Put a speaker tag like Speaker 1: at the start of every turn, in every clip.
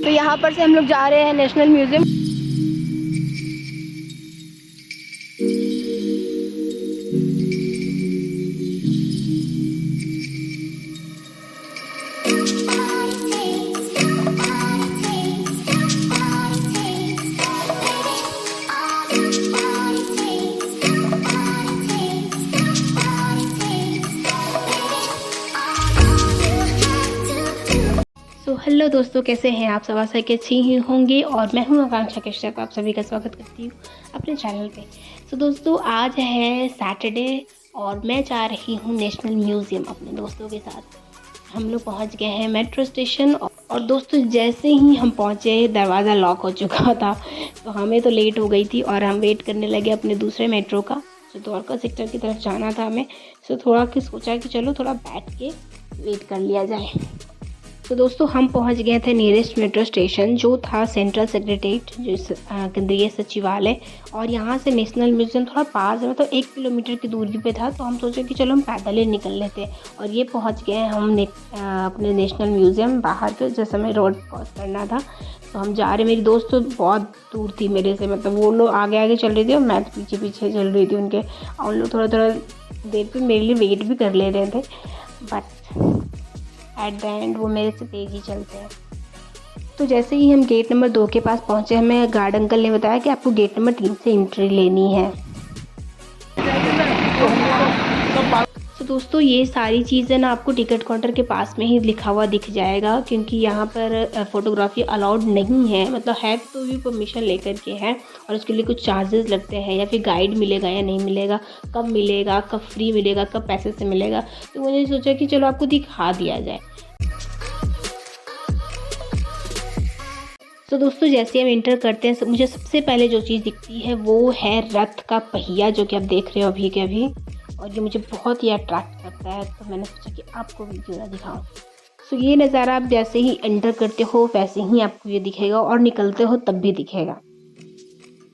Speaker 1: तो यहाँ पर से हम लोग जा रहे हैं नेशनल म्यूजियम। हेलो दोस्तों, कैसे हैं आप सब? आशा के अच्छी ही होंगे और मैं हूं आकांक्षा कश्यप, आप सभी का स्वागत करती हूं अपने चैनल पे। तो दोस्तों, आज है सैटरडे और मैं जा रही हूं नेशनल म्यूज़ियम अपने दोस्तों के साथ। हम लोग पहुंच गए हैं मेट्रो स्टेशन और दोस्तों जैसे ही हम पहुंचे दरवाज़ा लॉक हो चुका था, तो हमें तो लेट हो गई थी और हम वेट करने लगे अपने दूसरे मेट्रो का, जो द्वारका सेक्टर की तरफ जाना था हमें। तो थोड़ा सोचा कि चलो थोड़ा बैठ के वेट कर लिया जाए। तो दोस्तों, हम पहुंच गए थे नियरेस्ट मेट्रो स्टेशन, जो था सेंट्रल सेक्रेटेरिएट, जो केंद्रीय सचिवालय। और यहाँ से नेशनल म्यूज़ियम थोड़ा पास है, मतलब 1 किलोमीटर की दूरी पे था। तो हम सोचे कि चलो हम पैदल ही निकल लेते हैं। और ये पहुँच गए हम अपने नेशनल म्यूज़ियम बाहर के, जैसे हमें रोड क्रॉस करना था। तो हम जा रहे, मेरी दोस्त तो बहुत दूर थी मेरे से, मतलब वो लोग आगे आगे चल रही थी और मैं तो पीछे पीछे चल रही थी उनके। और उन लोग थोड़ा थोड़ा देर पर मेरे लिए वेट भी कर ले रहे थे, बट एट द एंड वो मेरे से तेज़ ही चलते हैं। तो जैसे ही हम गेट नंबर 2 के पास पहुँचे, हमें गार्ड अंकल ने बताया कि आपको गेट नंबर 3 से एंट्री लेनी है। तो दोस्तों, ये सारी चीज़ें ना आपको टिकट काउंटर के पास में ही लिखा हुआ दिख जाएगा, क्योंकि यहाँ पर फ़ोटोग्राफी अलाउड नहीं है। मतलब है तो भी परमिशन लेकर के है, और उसके लिए कुछ चार्जेस लगते हैं, या फिर गाइड मिलेगा या नहीं मिलेगा, कब मिलेगा, कब फ्री मिलेगा, कब पैसे से मिलेगा। तो मैंने सोचा कि चलो आपको दिखा दिया जाए। तो दोस्तों, जैसे हम एंटर करते हैं, मुझे सबसे पहले जो चीज़ दिखती है वो है रथ का पहिया, जो कि आप देख रहे हो अभी के अभी। और ये मुझे बहुत ही अट्रैक्ट करता है, तो मैंने सोचा कि आपको भी क्यों ना दिखाऊं। तो ये नज़ारा आप जैसे ही एंटर करते हो वैसे ही आपको ये दिखेगा, और निकलते हो तब भी दिखेगा।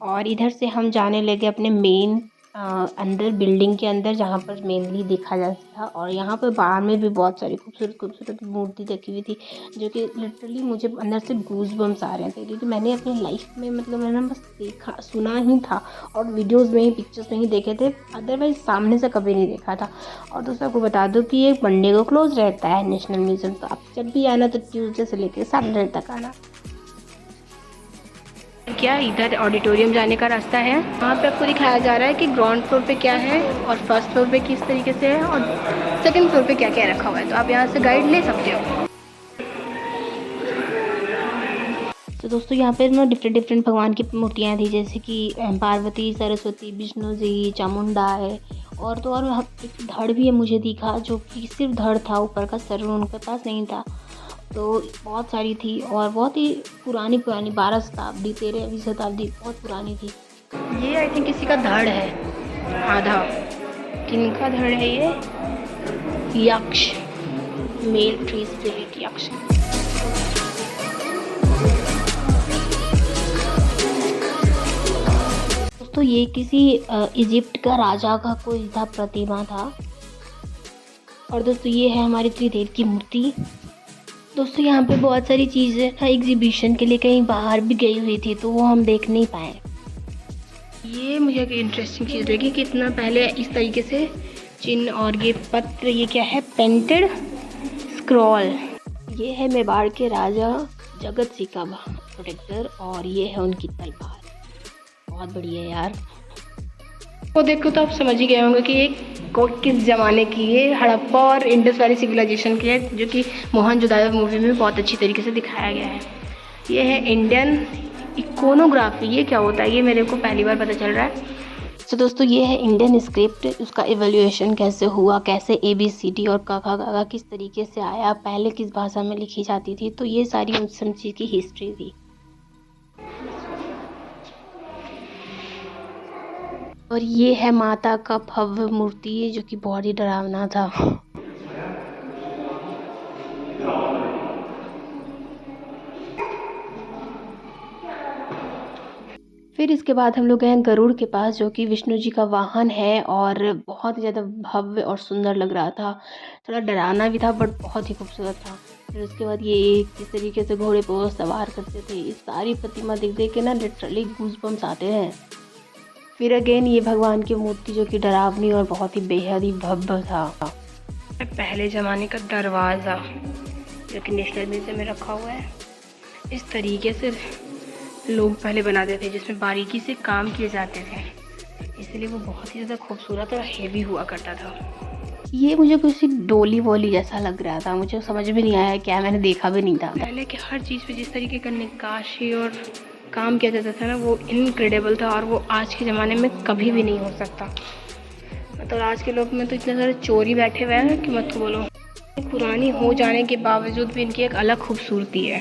Speaker 1: और इधर से हम जाने लगे अपने मेन अंदर, बिल्डिंग के अंदर, जहाँ पर मेनली देखा जाता था। और यहाँ पर बाहर में भी बहुत सारी खूबसूरत खूबसूरत मूर्ति रखी हुई थी, जो कि लिटरली मुझे अंदर से गूज बम्स आ रहे थे, क्योंकि मैंने अपनी लाइफ में, मतलब मैंने बस देखा सुना ही था और वीडियोज़ में ही, पिक्चर्स में ही देखे थे, अदरवाइज सामने से कभी नहीं देखा था। और दोस्तों, आपको बता दूँ कि ये मंडे को क्लोज रहता है नेशनल म्यूज़ियम, तो आप जब भी आना तो ट्यूसडे से लेकर सैटरडे तक आना। क्या इधर ऑडिटोरियम जाने का रास्ता है, वहाँ पे आपको दिखाया जा रहा है कि ग्राउंड फ्लोर पे क्या है और फर्स्ट फ्लोर पे किस तरीके से है और सेकंड फ्लोर पे क्या क्या रखा हुआ है। तो आप यहाँ से गाइड ले सकते हो। तो दोस्तों, यहाँ पे ना डिफरेंट भगवान की मूर्तियाँ थी, जैसे कि पार्वती, सरस्वती, विष्णु जी, चामुंडा है। और तो और एक धड़ भी है मुझे दिखा, जो कि सिर्फ धड़ था, ऊपर का सर उनके पास नहीं था। तो बहुत सारी थी और बहुत ही पुरानी 12 शताब्दी 13वीं शताब्दी, बहुत पुरानी थी। ये आई थिंक किसी का धड़ है आधा। किनका धड़ है ये? यक्ष, मेल ट्री स्पिरिट यक्ष। दोस्तों, ये किसी इजिप्ट का राजा का कोई था, प्रतिमा था। और दोस्तों, ये है हमारी त्रिदेव की मूर्ति। दोस्तों, यहाँ पे बहुत सारी चीज़ें था एग्जीबिशन के लिए, कहीं बाहर भी गई हुई थी, तो वो हम देख नहीं पाए। ये मुझे एक इंटरेस्टिंग चीज़ लगी कि इतना पहले इस तरीके से चिन्ह, और ये पत्र, ये क्या है? Painted scroll. ये है मेवाड़ के राजा जगत सिंह का प्रोटेक्टर, और ये है उनकी तलवार। बहुत बढ़िया यार। वो देखो तो आप समझ ही गए होंगे कि ये किस ज़माने की है। हड़प्पा और इंडस वैली सिविलाइजेशन की है, जो कि मोहनजोदाड़ो मूवी में बहुत अच्छी तरीके से दिखाया गया है। ये है इंडियन इकोनोग्राफी। ये क्या होता है, ये मेरे को पहली बार पता चल रहा है। तो दोस्तों, ये है इंडियन स्क्रिप्ट, उसका एवोल्यूशन कैसे हुआ, कैसे ABCD और काका काका किस तरीके से आया, पहले किस भाषा में लिखी जाती थी। तो ये सारी उस सब चीज़ की हिस्ट्री थी। और ये है माता का भव्य मूर्ति, जो कि बहुत ही डरावना था। फिर इसके बाद हम लोग गए गरुड़ के पास, जो कि विष्णु जी का वाहन है, और बहुत ही ज़्यादा भव्य और सुंदर लग रहा था। थोड़ा डरावना भी था, बट बहुत ही खूबसूरत था। फिर उसके बाद ये किस तरीके से घोड़े पर सवार करते थे, इस सारी प्रतिमा देख देख के ना लिटरली गूज़बम्स आते हैं। फिर अगेन ये भगवान की मूर्ति जो कि डरावनी और बहुत ही बेहद ही भव्य था। पहले ज़माने का दरवाज़ा जो कि नेशनल म्यूजियम में रखा हुआ है, इस तरीके से लोग पहले बनाते थे, जिसमें बारीकी से काम किए जाते थे, इसलिए वो बहुत ही ज़्यादा खूबसूरत और हेवी हुआ करता था। ये मुझे किसी डोली वोली जैसा लग रहा था, मुझे समझ में नहीं आया क्या, मैंने देखा भी नहीं था। पहले के हर चीज़ पे जिस तरीके का नक्काशी और काम किया जाता था ना, वो इनक्रेडिबल था और वो आज के ज़माने में कभी भी नहीं हो सकता। मतलब आज के लोग में तो इतने सारे चोरी बैठे हुए हैं कि मत बोलो। पुरानी हो जाने के बावजूद भी इनकी एक अलग खूबसूरती है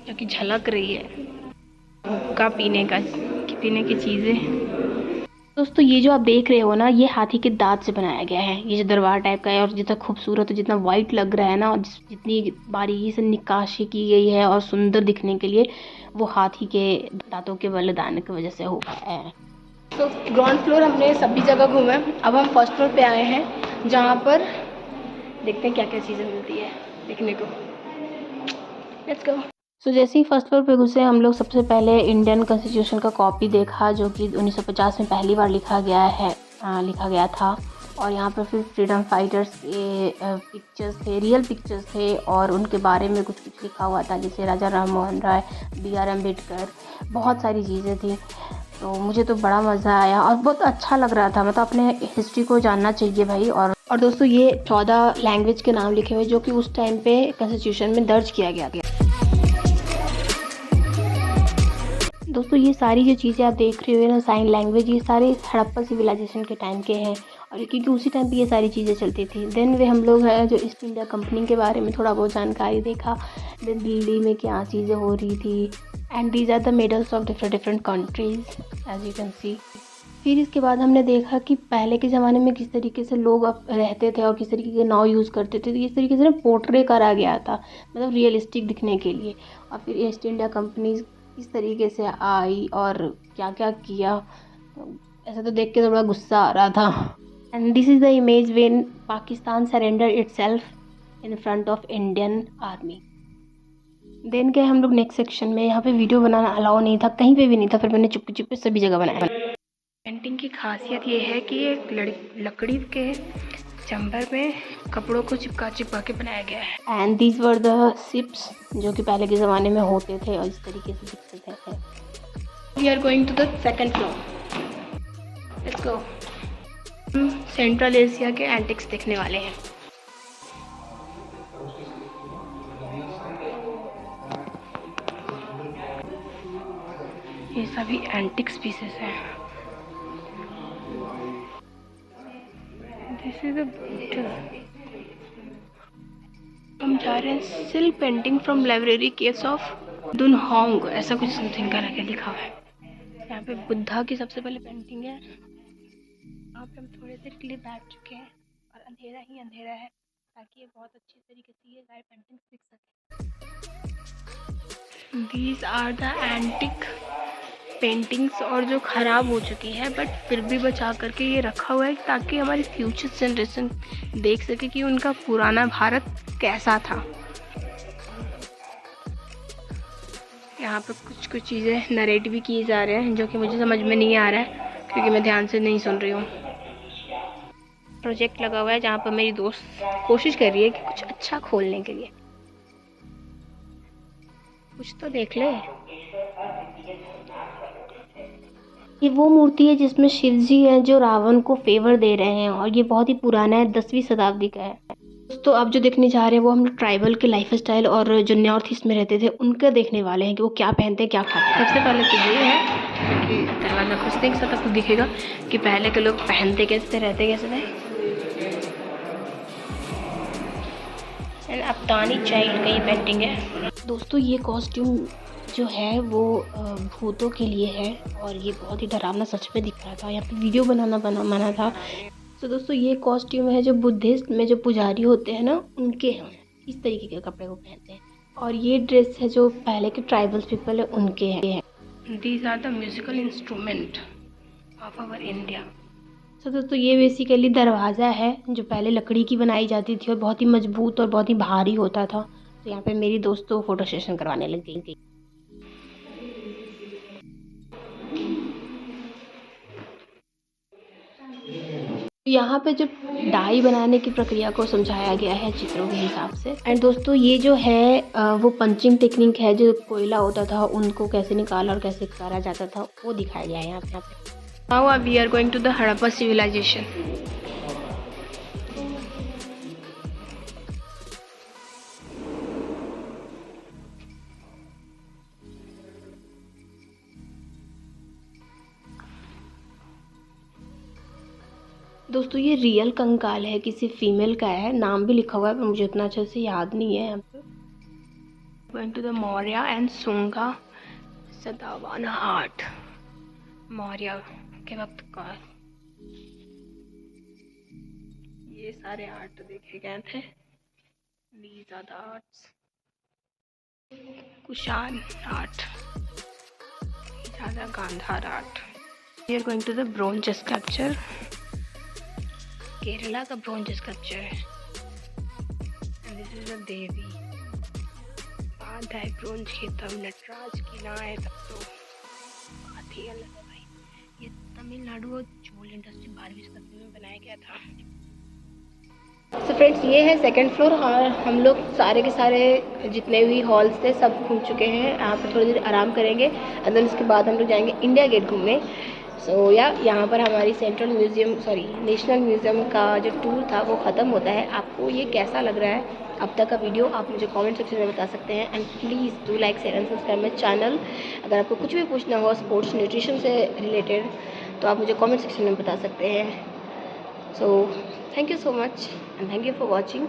Speaker 1: जो कि झलक रही है। हुक्का पीने की चीज़ें। दोस्तों ये जो आप देख रहे हो ना, ये हाथी के दांत से बनाया गया है। ये जो दरबार टाइप का है और जितना खूबसूरत, जितना वाइट लग रहा है ना, और जितनी बारीकी से निकाशी की गई है और सुंदर दिखने के लिए, वो हाथी के दांतों के बलिदान की वजह से हो पाया है। तो ग्राउंड फ्लोर हमने सभी जगह घूमा। अब हम फर्स्ट फ्लोर पे आए हैं, जहाँ पर देखते हैं क्या क्या चीज़ें मिलती है देखने को। Let's go. सो जैसे ही फर्स्ट फ्लोर पे घुसे, हम लोग सबसे पहले इंडियन कॉन्स्टिट्यूशन का कॉपी देखा, जो कि 1950 में पहली बार लिखा गया था। और यहाँ पर फिर फ्रीडम फाइटर्स के पिक्चर्स थे, रियल पिक्चर्स थे, और उनके बारे में कुछ कुछ लिखा हुआ था, जैसे राजा राम मोहन राय, BR अम्बेडकर, बहुत सारी चीज़ें थी। तो मुझे तो बड़ा मज़ा आया और बहुत अच्छा लग रहा था। मतलब अपने हिस्ट्री को जानना चाहिए भाई। और दोस्तों ये 14 लैंग्वेज के नाम लिखे हुए जो कि उस टाइम पे कॉन्स्टिट्यूशन में दर्ज किया गया। दोस्तों ये सारी जो चीज़ें आप देख रहे हो ना, साइन लैंग्वेज, ये सारे हड़प्पा सिविलाइजेशन के टाइम के हैं, और क्योंकि उसी टाइम पे ये सारी चीज़ें चलती थी। देन वे हम लोग हैं जो ईस्ट इंडिया कंपनी के बारे में थोड़ा बहुत जानकारी देखा, देन दिल्ली में क्या चीज़ें हो रही थी, and these are the medals of different countries as you can see. फिर इसके बाद हमने देखा कि पहले के ज़माने में किस तरीके से लोग अब रहते थे और किस तरीके के नाव यूज़ करते थे। तो इस तरीके से ना पोर्ट्रे करा गया था, मतलब रियलिस्टिक दिखने के लिए। और फिर ईस्ट इंडिया कंपनी किस तरीके से आई और क्या क्या किया, ऐसा तो देख के थोड़ा गुस्सा आ रहा था। And this is the image when Pakistan surrender itself in front of Indian army. Then गए हम लोग नेक्स्ट सेक्शन में। यहाँ पे वीडियो बनाना अलाउ नहीं था, कहीं पे भी नहीं था, फिर मैंने चुपके चुपके सभी जगह बनाया। पेंटिंग की खासियत ये है कि एक लकड़ी के चैम्बर में कपड़ों को चिपका के बनाया गया है। And these were the ships जो कि पहले के ज़माने में होते थे और इस तरीके से दिखते थे। We are going to the second floor, let's go. हम सेंट्रल एशिया के एंटिक्स देखने वाले हैं। ये सभी एंटिक्स पीसेस हैं। दिस इज हम जा रहे हैं silk painting from library caves of Dunhuang, ऐसा कुछ समथिंग का लिखा हुआ है। यहाँ पे बुद्धा की सबसे पहले पेंटिंग है। यहाँ पे हम थोड़े से के लिए बैठ चुके हैं और अंधेरा ही अंधेरा है, ताकि ये बहुत अच्छी तरीके से ये सारे पेंटिंग्स दिख सके। These are the antique paintings, और जो ख़राब हो चुकी है बट फिर भी बचा करके ये रखा हुआ है, ताकि हमारी फ्यूचर जनरेशन देख सके कि उनका पुराना भारत कैसा था। यहाँ पे कुछ चीज़ें नरेट भी किए जा रहे हैं जो कि मुझे समझ में नहीं आ रहा है, क्योंकि मैं ध्यान से नहीं सुन रही हूँ। प्रोजेक्ट लगा हुआ है जहाँ पर मेरी दोस्त कोशिश कर रही है कि कुछ अच्छा खोलने के लिए। कुछ तो देख ले। ये वो मूर्ति है जिसमें शिव जी हैं जो रावण को फेवर दे रहे हैं, और ये बहुत ही पुराना है, 10वीं शताब्दी का है। दोस्तों आप जो देखने जा रहे हैं वो हम लोग ट्राइबल के लाइफ स्टाइल और जो नॉर्थ ईस्ट में रहते थे उनका देखने वाले हैं कि वो क्या पहनते हैं, क्या खाते हैं। सबसे पहले तो ये है कि दरवाज़ा खुलते के साथ आपको दिखेगा कि पहले के लोग पहनते कैसे थे, रहते कैसे थे। एंड अफ्तानी चाइल्ड का ये पेंटिंग है। दोस्तों ये कॉस्ट्यूम जो है वो भूतों के लिए है, और ये बहुत ही डरावना सच में दिख रहा था। यहाँ पे वीडियो बनाना मना था। तो दोस्तों ये कॉस्ट्यूम है जो बुद्धिस्ट में जो पुजारी होते हैं ना, उनके हैं, इस तरीके के कपड़े वो पहनते हैं। और ये ड्रेस है जो पहले के ट्राइबल पीपल है उनके हैं। These are the musical instrument of our India. So दोस्तों ये बेसिकली दरवाज़ा है जो पहले लकड़ी की बनाई जाती थी और बहुत ही मजबूत और बहुत ही भारी होता था। तो यहाँ पे मेरी दोस्त तो फ़ोटो सेशन करवाने लग गई। यहाँ पे जो डाई बनाने की प्रक्रिया को समझाया गया है चित्रों के हिसाब से। एंड दोस्तों ये जो है वो पंचिंग टेक्निक है, जो कोयला होता था उनको कैसे निकाला और कैसे करा जाता था वो दिखाया गया है यहाँ पे। Now we are going to the Harappa civilization. दोस्तों ये रियल कंकाल है, किसी फीमेल का है, नाम भी लिखा हुआ है पर मुझे उतना अच्छे से याद नहीं है। यहाँ पे going to the Maurya and Sunga Satavahana art, Maurya के वक्त का ये सारे आर्ट देखे गए थे। These are the arts. Kushan art. These are the Gandhar art. We are going to the bronze sculpture. Kerala का ब्रोंज स्कल्पचर है। एंड दिस इज अ देवी। बात है ब्रोंज की, तब नटराज की ना है तब तो बात ही अलग है भाई। ये तमिलनाडु और चोल इंडस्ट्री 12वीं शताब्दी में बनाया गया था। तो फ्रेंड्स ये है सेकंड फ्लोर और हम लोग सारे के सारे जितने भी हॉल्स थे सब घूम चुके हैं। यहाँ पर थोड़ी देर आराम करेंगे एंड देन उसके बाद हम लोग जाएंगे इंडिया गेट घूमने। सो यहाँ पर हमारी नेशनल म्यूज़ियम का जो टूर था वो ख़त्म होता है। आपको ये कैसा लग रहा है अब तक का वीडियो, आप मुझे कमेंट सेक्शन में बता सकते हैं। And please do like share and subscribe my channel. अगर आपको कुछ भी पूछना हो स्पोर्ट्स न्यूट्रिशन से रिलेटेड तो आप मुझे कमेंट सेक्शन में बता सकते हैं। So thank you so much and thank you for watching.